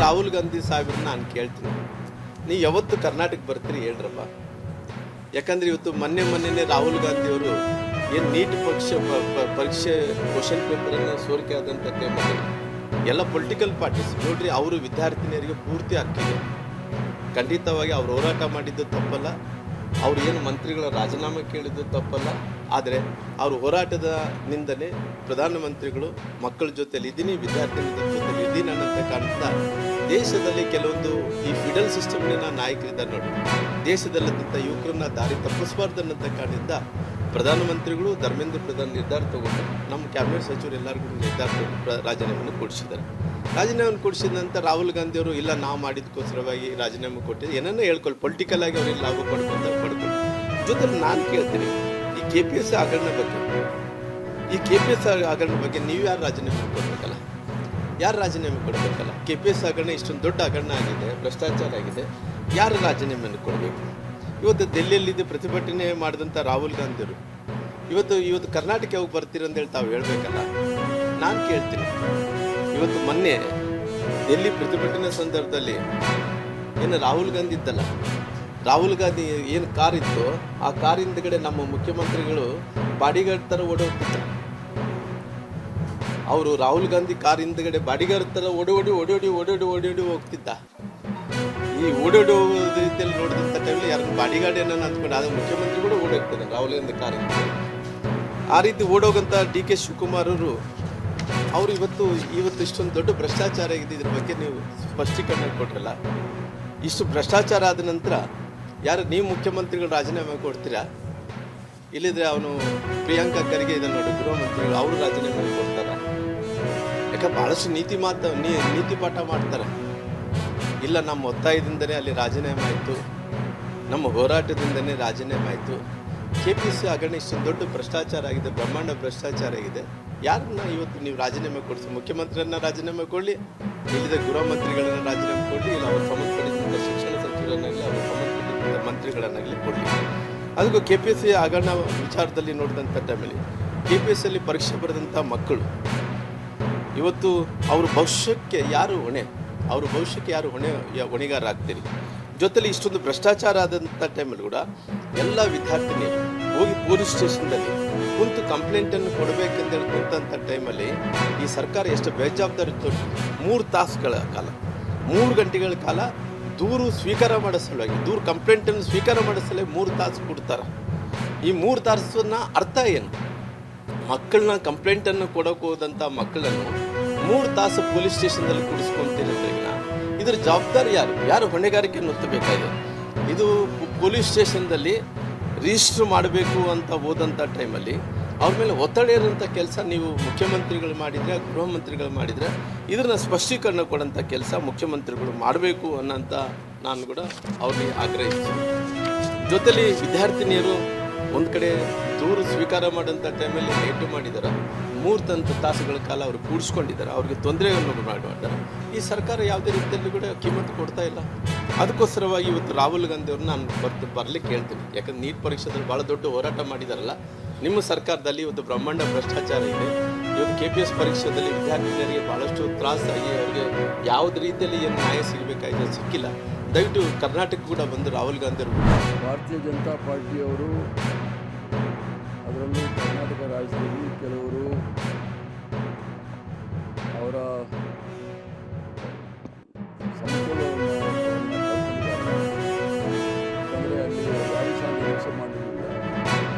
ರಾಹುಲ್ ಗಾಂಧಿ ಸಾಹೇಬ್ರನ್ನ ನಾನು ಕೇಳ್ತೀನಿ, ನೀವು ಯಾವತ್ತು ಕರ್ನಾಟಕ ಬರ್ತೀರಿ ಹೇಳ್ರಪ್ಪ. ಯಾಕಂದರೆ ಇವತ್ತು ಮೊನ್ನೆನೇ ರಾಹುಲ್ ಗಾಂಧಿಯವರು ಏನು ನೀಟ್ ಪರೀಕ್ಷೆ ಕ್ವಶನ್ ಪೇಪರನ್ನು ಸೋರಿಕೆ ಆದಂಥ ಟೈಮಲ್ಲಿ ಎಲ್ಲ ಪೊಲಿಟಿಕಲ್ ಪಾರ್ಟೀಸ್ ನೋಡ್ರಿ, ಅವರು ವಿದ್ಯಾರ್ಥಿನಿಯರಿಗೆ ಪೂರ್ತಿ ಹಕ್ಕಿದೆ. ಖಂಡಿತವಾಗಿ ಅವ್ರು ಹೋರಾಟ ಮಾಡಿದ್ದು ತಪ್ಪಲ್ಲ, ಅವ್ರು ಏನು ಮಂತ್ರಿಗಳ ರಾಜೀನಾಮೆ ಕೇಳಿದ್ದು ತಪ್ಪಲ್ಲ. ಆದರೆ ಅವ್ರ ಹೋರಾಟದ ನಿಂದಲೇ ಪ್ರಧಾನಮಂತ್ರಿಗಳು ಮಕ್ಕಳ ಜೊತೆಲಿ ಇದ್ದೀನಿ, ವಿದ್ಯಾರ್ಥಿಗಳ ಜೊತೆಲಿ ಇದ್ದೀನಿ ಅನ್ನಂತ ಕಾಣ್ತಾ ದೇಶದಲ್ಲಿ ಕೆಲವೊಂದು ಈ ಫಿಡಲ್ ಸಿಸ್ಟಮ್ನ ನಾಯಕರಿದ್ದಾರೆ ನೋಡಿ, ದೇಶದಲ್ಲಿದ್ದಂಥ ಯುವಕರನ್ನ ದಾರಿ ತಪ್ಪಿಸಬಾರ್ದು ಅನ್ನಂತ ಕಾರಣದಿಂದ ಪ್ರಧಾನಮಂತ್ರಿಗಳು ಧರ್ಮೇಂದ್ರ ಪ್ರಧಾನ್ ನಿರ್ಧಾರ ತಗೊಂಡು ನಮ್ಮ ಕ್ಯಾಬಿನೆಟ್ ಸಚಿವರು ಎಲ್ಲರಿಗೂ ನಿರ್ಧಾರ ರಾಜೀನಾಮೆಯನ್ನು ಕೊಡಿಸಿದ್ದಾರೆ. ರಾಜೀನಾಮೆಯನ್ನು ಕೊಡಿಸಿದ ನಂತರ ರಾಹುಲ್ ಗಾಂಧಿಯವರು ಇಲ್ಲ ನಾವು ಮಾಡಿದಕ್ಕೋಸ್ಕರವಾಗಿ ರಾಜೀನಾಮೆ ಕೊಟ್ಟಿದ್ದು ಏನನ್ನೂ ಹೇಳ್ಕೊಳ್ಳಿ, ಪೊಲಿಟಿಕಲ್ ಆಗಿ ಅವ್ರಿಗೆ ಲಾಭ ಪಡ್ಕೊಂಡು ಜೊತೆಲಿ ನಾನು ಕೇಳ್ತೀನಿ, ಈ KPSC ಹಗರಣ ಬಗ್ಗೆ ನೀವು ಯಾರು ರಾಜೀನಾಮೆ ಕೊಡಬೇಕಲ್ಲ, ಯಾರು ರಾಜೀನಾಮೆ ಕೊಡಬೇಕಲ್ಲ? KPSC ಹಗರಣ ಇಷ್ಟೊಂದು ದೊಡ್ಡ ಹಗರಣ ಆಗಿದೆ, ಭ್ರಷ್ಟಾಚಾರ ಆಗಿದೆ, ಯಾರು ರಾಜೀನಾಮೆಯನ್ನು ಕೊಡಬೇಕು? ಇವತ್ತು ದೆಹಲಿಯಲ್ಲಿದ್ದು ಪ್ರತಿಭಟನೆ ಮಾಡಿದಂಥ ರಾಹುಲ್ ಗಾಂಧಿಯವರು ಇವತ್ತು ಕರ್ನಾಟಕ ಹೋಗಿ ಬರ್ತೀರಂತೇಳಿ ತಾವು ಹೇಳಬೇಕಲ್ಲ. ನಾನು ಕೇಳ್ತೀನಿ, ಇವತ್ತು ಮೊನ್ನೆ ಡೆಲ್ಲಿ ಪ್ರತಿಭಟನೆ ಸಂದರ್ಭದಲ್ಲಿ ಏನು ರಾಹುಲ್ ಗಾಂಧಿ ಇದ್ದಲ್ಲ, ರಾಹುಲ್ ಗಾಂಧಿ ಏನು ಕಾರ್ ಇತ್ತು ಆ ಕಾರ್ ಹಿಂದ್ಗಡೆ ನಮ್ಮ ಮುಖ್ಯಮಂತ್ರಿಗಳು ಬಾಡಿಗಾರ್ಡ್ ಥರ ಓಡೋಗ್ತಿದ್ದ. ಅವರು ರಾಹುಲ್ ಗಾಂಧಿ ಕಾರ್ ಹಿಂದ್ಗಡೆ ಬಾಡಿಗಾರ್ಡ್ ಥರ ಓಡೋಡಿ ಹೋಗ್ತಿದ್ದ. ಈ ಓಡೋಡಿ ಹೋಗೋದ ರೀತಿಯಲ್ಲಿ ನೋಡಿದಂಥ ಟೈಮಲ್ಲಿ ಯಾರನ್ನು ಬಾಡಿಗಾರ್ಡ್ ಏನನ್ನ ಅಂದ್ಕೊಂಡು ಆದ ಮುಖ್ಯಮಂತ್ರಿಗಳು ಓಡೋಗ್ತಾರೆ ರಾಹುಲ್ ಗಾಂಧಿ ಕಾರ್. ಆ ರೀತಿ ಓಡೋಗಂಥ DK ಶಿವಕುಮಾರ್ ಅವರು ಇವತ್ತು ಇಷ್ಟೊಂದು ದೊಡ್ಡ ಭ್ರಷ್ಟಾಚಾರ ಆಗಿದೆ, ಇದ್ರ ಬಗ್ಗೆ ನೀವು ಸ್ಪಷ್ಟೀಕರಣ ಕೊಟ್ರಲ್ಲ. ಇಷ್ಟು ಭ್ರಷ್ಟಾಚಾರ ಆದ ನಂತರ ಯಾರು ನೀವು ಮುಖ್ಯಮಂತ್ರಿಗಳು ರಾಜೀನಾಮೆ ಕೊಡ್ತೀರಾ? ಇಲ್ಲಿದ್ರೆ ಅವನು ಪ್ರಿಯಾಂಕಾ ಖರ್ಗೆ ಇದೆ ನೋಡಿ, ಗೃಹ ಮಂತ್ರಿಗಳು, ಅವರು ರಾಜೀನಾಮೆ ಕೊಡ್ತಾರ? ಯಾಕೆ ಭಾಳಷ್ಟು ನೀತಿ ಪಾಠ ಮಾಡ್ತಾರೆ. ಇಲ್ಲ, ನಮ್ಮ ಒತ್ತಾಯದಿಂದನೇ ಅಲ್ಲಿ ರಾಜೀನಾಮೆ ಆಯಿತು, ನಮ್ಮ ಹೋರಾಟದಿಂದನೇ ರಾಜೀನಾಮೆ ಆಯಿತು. KPSC ಹಗರಣ ಇಷ್ಟೊಂದು ದೊಡ್ಡ ಭ್ರಷ್ಟಾಚಾರ ಆಗಿದೆ, ಬ್ರಹ್ಮಾಂಡ ಭ್ರಷ್ಟಾಚಾರ ಆಗಿದೆ. ಯಾರನ್ನ ಇವತ್ತು ನೀವು ರಾಜೀನಾಮೆ ಕೊಡಿಸಿ? ಮುಖ್ಯಮಂತ್ರಿಯನ್ನ ರಾಜೀನಾಮೆ ಕೊಡಲಿ, ಇಲ್ಲಿದ್ದ ಗೃಹ ಮಂತ್ರಿಗಳನ್ನ ರಾಜೀನಾಮೆ ಕೊಡಲಿ, ಇಲ್ಲ ಅವ್ರು ಸಂಬಂಧಪಟ್ಟಿದ್ದ ಶಿಕ್ಷಣ ಸಚಿವರನ್ನಾಗಲಿ ಅವ್ರ ಸಂಬಂಧಪಟ್ಟಿದ್ದ ಮಂತ್ರಿಗಳನ್ನಾಗಲಿ ಕೊಡಲಿ. ಅದಕ್ಕೂ KPSC ಹಗರಣ ವಿಚಾರದಲ್ಲಿ ನೋಡಿದಂಥ ಟೈಮಲ್ಲಿ KPSCಯಲ್ಲಿ ಪರೀಕ್ಷೆ ಬರೆದಂಥ ಮಕ್ಕಳು ಇವತ್ತು ಅವ್ರ ಭವಿಷ್ಯಕ್ಕೆ ಯಾರು ಹೊಣೆ? ಅವ್ರ ಭವಿಷ್ಯಕ್ಕೆ ಯಾರು ಹೊಣೆಗಾರರಾಗ್ತೀರಿ? ಜೊತೆಲಿ ಇಷ್ಟೊಂದು ಭ್ರಷ್ಟಾಚಾರ ಆದಂಥ ಟೈಮಲ್ಲಿ ಕೂಡ ಎಲ್ಲ ವಿದ್ಯಾರ್ಥಿನಿಯರು ಹೋಗಿ ಪೊಲೀಸ್ ಸ್ಟೇಷನ್ದಲ್ಲಿ ಕುಂತು ಕಂಪ್ಲೇಂಟನ್ನು ಕೊಡಬೇಕೆಂದೇಳಿ ಕುಂತಂಥ ಟೈಮಲ್ಲಿ ಈ ಸರ್ಕಾರ ಎಷ್ಟು ಬೇಜವಾಬ್ದಾರಿ ತೋರಿ 3 ತಾಸುಗಳ ಕಾಲ 3 ಗಂಟೆಗಳ ಕಾಲ ದೂರು ಸ್ವೀಕಾರ ಮಾಡೋ ಸಲುವಾಗಿ ಕಂಪ್ಲೇಂಟನ್ನು ಸ್ವೀಕಾರ ಮಾಡೋ ಸಲುವಾಗಿ 3 ತಾಸು ಕೊಡ್ತಾರೆ. ಈ 3 ತಾಸನ್ನ ಅರ್ಥ ಏನು? ಮಕ್ಕಳನ್ನ ಕಂಪ್ಲೇಂಟನ್ನು ಕೊಡೋಕೆ ಹೋದಂಥ ಮಕ್ಕಳನ್ನು 3 ತಾಸು ಪೊಲೀಸ್ ಸ್ಟೇಷನ್ದಲ್ಲಿ ಕೂಡಿಸ್ಕೊಂತಿರೋದ್ರಿಂದ ಇದ್ರ ಜವಾಬ್ದಾರಿ ಯಾರು ಹೊಣೆಗಾರಿಕೆಯನ್ನು ಹೊತ್ತಬೇಕಾಗಿದೆ? ಇದು ಪೊಲೀಸ್ ಸ್ಟೇಷನ್ದಲ್ಲಿ ರಿಜಿಸ್ಟ್ರ್ ಮಾಡಬೇಕು ಅಂತ ಹೋದಂಥ ಟೈಮಲ್ಲಿ ಅವ್ರ ಮೇಲೆ ಒತ್ತಡ ಇರೋಂಥ ಕೆಲಸ ನೀವು ಮುಖ್ಯಮಂತ್ರಿಗಳು ಮಾಡಿದರೆ, ಗೃಹ ಮಂತ್ರಿಗಳು ಮಾಡಿದರೆ ಇದನ್ನು ಸ್ಪಷ್ಟೀಕರಣ ಕೊಡೋಂಥ ಕೆಲಸ ಮುಖ್ಯಮಂತ್ರಿಗಳು ಮಾಡಬೇಕು ಅನ್ನೋಂಥ ನಾನು ಕೂಡ ಅವ್ರಿಗೆ ಆಗ್ರಹಿಸ್ತೀನಿ. ಜೊತೆಲಿ ವಿದ್ಯಾರ್ಥಿನಿಯರು ಒಂದು ಕಡೆ ದೂರು ಸ್ವೀಕಾರ ಮಾಡೋಂಥ ಟೈಮಲ್ಲಿ ಲೇಟು ಮಾಡಿದ್ದಾರೆ, 3 ತಾಸುಗಳ ಕಾಲ ಅವರು ಕೂಡಿಸ್ಕೊಂಡಿದ್ದಾರೆ, ಅವ್ರಿಗೆ ತೊಂದರೆಯನ್ನು ಮಾಡಿದ್ದಾರೆ. ಈ ಸರ್ಕಾರ ಯಾವುದೇ ರೀತಿಯಲ್ಲಿ ಕೂಡ ಕಿಮ್ಮತ್ತು ಕೊಡ್ತಾ ಇಲ್ಲ. ಅದಕ್ಕೋಸ್ಕರವಾಗಿ ಇವತ್ತು ರಾಹುಲ್ ಗಾಂಧಿ ಅವ್ರನ್ನ ನಾನು ಬರಲಿಕ್ಕೆ ಹೇಳ್ತೀನಿ. ಯಾಕಂದ್ರೆ ನೀಟ್ ಪರೀಕ್ಷೆದಲ್ಲಿ ಭಾಳ ದೊಡ್ಡ ಹೋರಾಟ ಮಾಡಿದಾರಲ್ಲ, ನಿಮ್ಮ ಸರ್ಕಾರದಲ್ಲಿ ಇವತ್ತು ಬ್ರಹ್ಮಾಂಡ ಭ್ರಷ್ಟಾಚಾರ ಇದೆ. ಇವತ್ತು KPSC ಪರೀಕ್ಷೆಯಲ್ಲಿ ವಿದ್ಯಾರ್ಥಿನಿಯರಿಗೆ ಭಾಳಷ್ಟು ತ್ರಾಸಾಗಿ ಅವರಿಗೆ ಯಾವುದೇ ರೀತಿಯಲ್ಲಿ ಏನು ನ್ಯಾಯ ಸಿಗಬೇಕಾಗಿದೆ, ಸಿಕ್ಕಿಲ್ಲ. ದಯವಿಟ್ಟು ಕರ್ನಾಟಕ ಕೂಡ ಬಂದು ರಾಹುಲ್ ಗಾಂಧಿ ಅವರು, ಭಾರತೀಯ ಜನತಾ ಪಾರ್ಟಿಯವರು, ಅದರಲ್ಲೂ ಕರ್ನಾಟಕ ರಾಜ್ಯದಲ್ಲಿ ಕೆಲವರು ಅವರ ಸಮತೋಲನವನ್ನು ಯಾಕಂದರೆ ಅಲ್ಲಿ ರಾಜಸ್ಥಾನ ಕೆಲಸ ಮಾಡೋದ್ರಿಂದ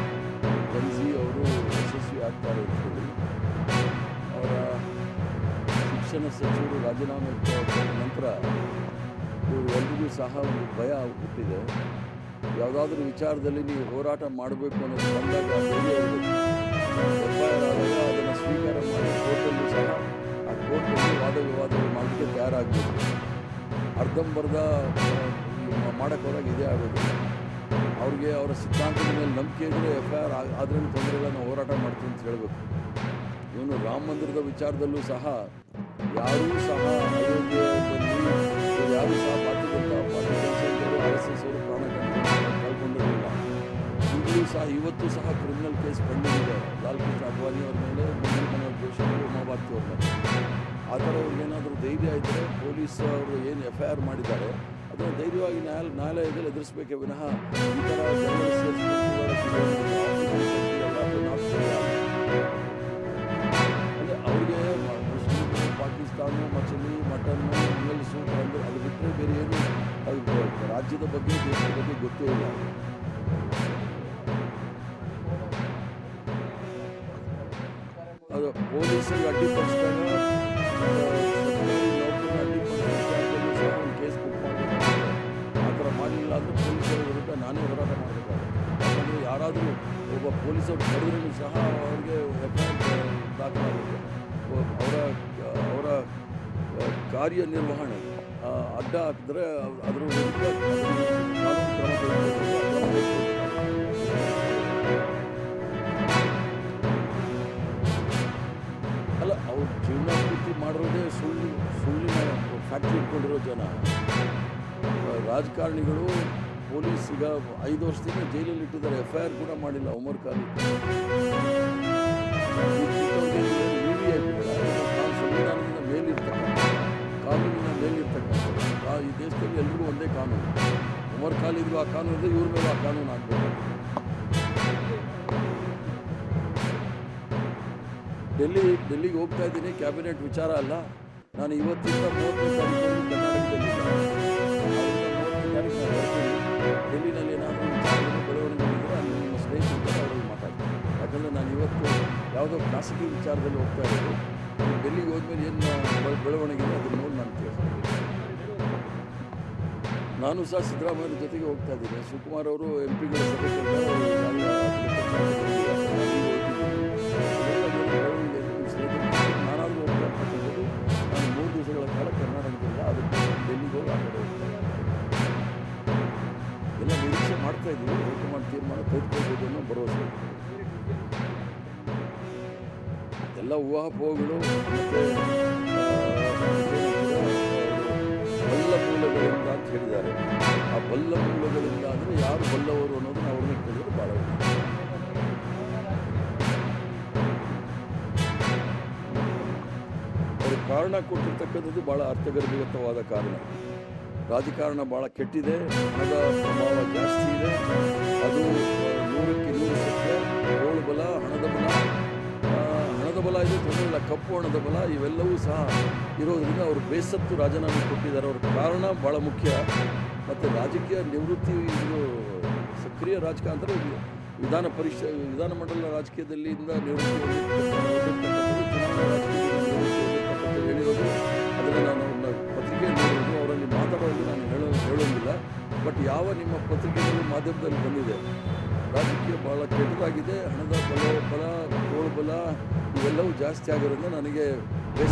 ಗಂಜಿ ಅವರು ಯಶಸ್ವಿ ಆಗ್ತಾರೆ ಅಂತೇಳಿ ಅವರ ಶಿಕ್ಷಣ ಸಚಿವರು ರಾಜೀನಾಮೆ ಕೊಟ್ಟ ನಂತರ ಇವರು ಎಲ್ರಿಗೂ ಸಹ ಒಂದು ಭಯ ಹುಟ್ಟಿದೆ. ಯಾವುದಾದ್ರೂ ವಿಚಾರದಲ್ಲಿ ನೀವು ಹೋರಾಟ ಮಾಡಬೇಕು ಅನ್ನೋದು ಬಂದಾಗ FIR ಆದಾಗ ಅದನ್ನು ಸ್ವೀಕಾರ ಮಾಡಿ ಕೋರ್ಟಲ್ಲೂ ಸಹ ಆ ಕೋರ್ಟಲ್ಲಿ ವಾದ ವಿವಾದಗಳು ಮಾಡಲಿಕ್ಕೆ ತಯಾರಾಗಬೇಕು. ಅರ್ಧಂಬರ್ಧ ಮಾಡೋಕ್ಕೆ ಹೋದಾಗ ಇದೇ ಆಗೋದು. ಅವ್ರಿಗೆ ಅವರ ಸಿದ್ಧಾಂತದ ಮೇಲೆ ನಂಬಿಕೆ ಇದ್ದರೆ FIR ಆದ್ರೂ ತೊಂದರೆಗಳನ್ನು ಹೋರಾಟ ಮಾಡ್ತೀನಿ ಅಂತ ಹೇಳಬೇಕು. ಇವನು ರಾಮ ಮಂದಿರದ ವಿಚಾರದಲ್ಲೂ ಸಹ ಯಾರೂ ಸಹ ಅಯೋಧ್ಯೆಯಲ್ಲಿ ಯಾರೂ ಸಹ ಭಾರತೀಯ ಜನತಾ ಪಾರ್ಟಿ ಕೆಲಸಗಳು RSS ಅವರು ಪ್ರಾಣ ಕಳ್ಕೊಂಡಿರಲಿಲ್ಲ. ಈಗಲೂ ಸಹ ಇವತ್ತು ಸಹ ಕ್ರಿಮಿನಲ್ ಕೇಸ್ ಪೆಂಡಿಂಗ್ ಇದೆ ಲಾಲ್ ಕೃಷ್ಣ ಅಡ್ವಾಣಿ ಅವ್ರ ಮೇಲೆ, ಮುರಳಿ ಮನೋಹರ್ ಜೋಶಿ ಅವರು, ಉಮಾ ಭಾರತಿ ಅವ್ರ ಮೇಲೆ. ಆ ಥರ ಅವ್ರಿಗೇನಾದರೂ ಧೈರ್ಯ ಇದ್ದರೆ ಪೊಲೀಸ್ ಅವರು ಏನು FIR ಮಾಡಿದ್ದಾರೆ ಅದನ್ನು ಧೈರ್ಯವಾಗಿ ನ್ಯಾಯಾಲಯದಲ್ಲಿ ಎದುರಿಸಬೇಕೇ ವಿನಃ ಈ ಥರ ಅಂದರೆ ಅವ್ರಿಗೆ Muslim Pakistan Machali mutton English ಅಂದರೆ ಅದು ಬಿಟ್ಟರೆ ಬೇರೆ ಏನು ಅದು ರಾಜ್ಯದ ಬಗ್ಗೆ ದೇಶದ ಬಗ್ಗೆ ಗೊತ್ತೇ ಇಲ್ಲ. ಅದು ಪೊಲೀಸರಿಗೆ ಅಡ್ಡಿಪಡಿಸಿದಾಗ ಅಡ್ಡಿಪಡಿಸಿದ ಸಹ ಒಂದು ಕೇಸ್ ಬುಕ್ ಮಾಡಬೇಕಾಗುತ್ತೆ. ಆ ಥರ ಮಾಡಲಿಲ್ಲ ಅಂದರೆ ಪೊಲೀಸರ ವಿರುದ್ಧ ನಾನೇ ಹೋರಾಟ ಮಾಡಬೇಕಾಗುತ್ತೆ. ಯಾಕಂದರೆ ಯಾರಾದರೂ ಒಬ್ಬ ಪೊಲೀಸರು ಕರೆದ್ರೂ ಸಹ ಅವ್ರಿಗೆ FIR ದಾಖಲಾಗುತ್ತೆ. ಅವರ ಕಾರ್ಯನಿರ್ವಹಣೆ ಅಡ್ಡ ಹಾಕಿದ್ರೆ ಅದರ ವಿರುದ್ಧ ಕಾನೂನು ಕ್ರಮ ತೆಗೆದುಕೊಳ್ಳಬೇಕು. ಅಲ್ಲ, ಅವ್ರು ಜೀವನ ಪೂರ್ತಿ ಮಾಡಿರೋದೇ ಸುಳ್ಳಿನ ಫ್ಯಾಕ್ಟ್ರಿ ಇಟ್ಕೊಂಡಿರೋ ಜನ. ರಾಜಕಾರಣಿಗಳು ಪೊಲೀಸ್ ಈಗ 5 ವರ್ಷದಿಂದ ಜೈಲಲ್ಲಿ ಇಟ್ಟಿದ್ದಾರೆ. FIR ಕೂಡ ಮಾಡಿಲ್ಲ ಉಮರ್ ಖಾಲಿದ್. ಸಂವಿಧಾನದಿಂದ ಮೇಲಿರ್ತಕ್ಕಂಥ ಕಾನೂನಿನ ಮೇಲಿರ್ತಕ್ಕಂಥ ಈ ದೇಶದಲ್ಲಿ ಎಲ್ರಿಗೂ ಒಂದೇ ಕಾನೂನು. ಉಮರ್ ಖಾಲಿದ್ಗೂ ಆ ಕಾನೂನು ಇದೆ, ಇವ್ರ ಮೇಲೂ ಆ ಕಾನೂನು ಆಗಬೇಕು. ಡೆಲ್ಲಿಗೆ ಹೋಗ್ತಾ ಇದ್ದೀನಿ, ಕ್ಯಾಬಿನೆಟ್ ವಿಚಾರ ಅಲ್ಲ. ನಾನು ಇವತ್ತಿಂದ 30ನೇ ತಾರೀಕು ಕರ್ನಾಟಕದಲ್ಲಿದ್ದೆ. 30ನೇ ತಾರೀಕು ನಾನು ಬರ್ತೀನಿ. ಡೆಲ್ಲಿನಲ್ಲಿ ಏನಾದರೂ ಬೆಳವಣಿಗೆ ಇದ್ದರೆ ಅಲ್ಲಿ ನಿಮ್ಮ ಸ್ನೇಹಿತರ ಅವರಲ್ಲಿ ಮಾತಾಡ್ತೀನಿ. ಯಾಕಂದರೆ ನಾನು ಇವತ್ತು ಯಾವುದೋ ಖಾಸಗಿ ವಿಚಾರದಲ್ಲಿ ಹೋಗ್ತಾ ಇರೋದು. ಡೆಲ್ಲಿಗೆ ಹೋದ್ಮೇಲೆ ಏನು ಬೆಳವಣಿಗೆ ಇದೆ ಅದನ್ನು ನೋಡಿ ನಾನು ಕೇಳ್ತೀನಿ. ನಾನು ಸಹ ಸಿದ್ದರಾಮಯ್ಯರ ಜೊತೆಗೆ ಹೋಗ್ತಾ ಇದ್ದೀನಿ. ಶಿವಕುಮಾರ್ ಅವರು MP ಗಳ ಸಭೆ ನಾನಾದರೂ ಹೋಗ್ತಾ ಇರ್ತಕ್ಕಂಥದ್ದು. ನಾನು 3 ದಿವಸಗಳ ಕಾಲ ಕರ್ನಾಟಕದಿಂದ ಅದಕ್ಕೆ ಡೆಲ್ಲಿಗೆ ಹೋಗಿ ಆ ಕಡೆ ಹೋಗ್ತಾ ಇದ್ದೀನಿ. ಎಲ್ಲ ನಿರೀಕ್ಷೆ ಮಾಡ್ತಾ ಇದ್ದೀವಿ. ಹೈಕಮಾಂಡ್ ತೀರ್ಮಾನ ತೆಗೆದುಕೊಳ್ಬೋದು ಅನ್ನೋ ಭರವಸೆ. ಎಲ್ಲ ಊಹಾಪೋಹಗಳು ಮತ್ತು ಬಲ್ಲ ಮೂಲಗಳಿಂದ ಅಂತ ಹೇಳಿದ್ದಾರೆ. ಆ ಬಲ್ಲ ಮೂಲಗಳಿಂದ ಅಂದರೆ ಯಾರು ಬಲ್ಲವರು ಅನ್ನೋದನ್ನ ಅವ್ರನ್ನ ಕೇಳಿದ್ರೆ ಭಾಳ ಅವರು ಕಾರಣ ಕೊಟ್ಟಿರ್ತಕ್ಕಂಥದ್ದು ಭಾಳ ಅರ್ಥಗರ್ಭಿತವಾದ ಕಾರಣ. ರಾಜಕಾರಣ ಭಾಳ ಕೆಟ್ಟಿದೆ, ಹಣದ ಪ್ರಭಾವ ಜಾಸ್ತಿ ಇದೆ, ಅದು 100ಕ್ಕೆ 100 ಸತ್ಯ. ತೋಳು ಬಲ, ಹಣದ ಬಲ ಇದು ತೊಂದರೆ ಇಲ್ಲ. ಕಪ್ಪು ಹಣದ ಬಲ ಇವೆಲ್ಲವೂ ಸಹ ಇರೋದ್ರಿಂದ ಅವರು ಬೇಸತ್ತು ರಾಜೀನಾಮೆ ಕೊಟ್ಟಿದ್ದಾರೆ. ಅವ್ರ ಕಾರಣ ಭಾಳ ಮುಖ್ಯ. ಮತ್ತು ರಾಜಕೀಯ ನಿವೃತ್ತಿ, ಇದು ಸಕ್ರಿಯ ರಾಜಕಾರಣ ಅಂದರೆ ವಿಧಾನಮಂಡಲ ರಾಜಕೀಯದಲ್ಲಿಂದ ನಿವೃತ್ತಿ ಹೇಳಿರೋದು. ಅದನ್ನು ನಾನು ಪತ್ರಿಕೆಯಲ್ಲಿ ನೋಡೋದು, ಅವರಲ್ಲಿ ಮಾತಾಡೋದು ನಾನು ಹೇಳೋಂಗಿಲ್ಲ. ಬಟ್ ಯಾವ ನಿಮ್ಮ ಪತ್ರಿಕೆಗಳು ಮಾಧ್ಯಮದಲ್ಲಿ ಬಂದಿದೆ, ರಾಜಕೀಯ ಭಾಳ ಕೆಟ್ಟದಾಗಿದೆ, ಹಣದ ಬಲ ತೋಳು ಬಲ ಇವೆಲ್ಲವೂ ಜಾಸ್ತಿ ಆಗಿರೋದ್ರಿಂದ ನನಗೆ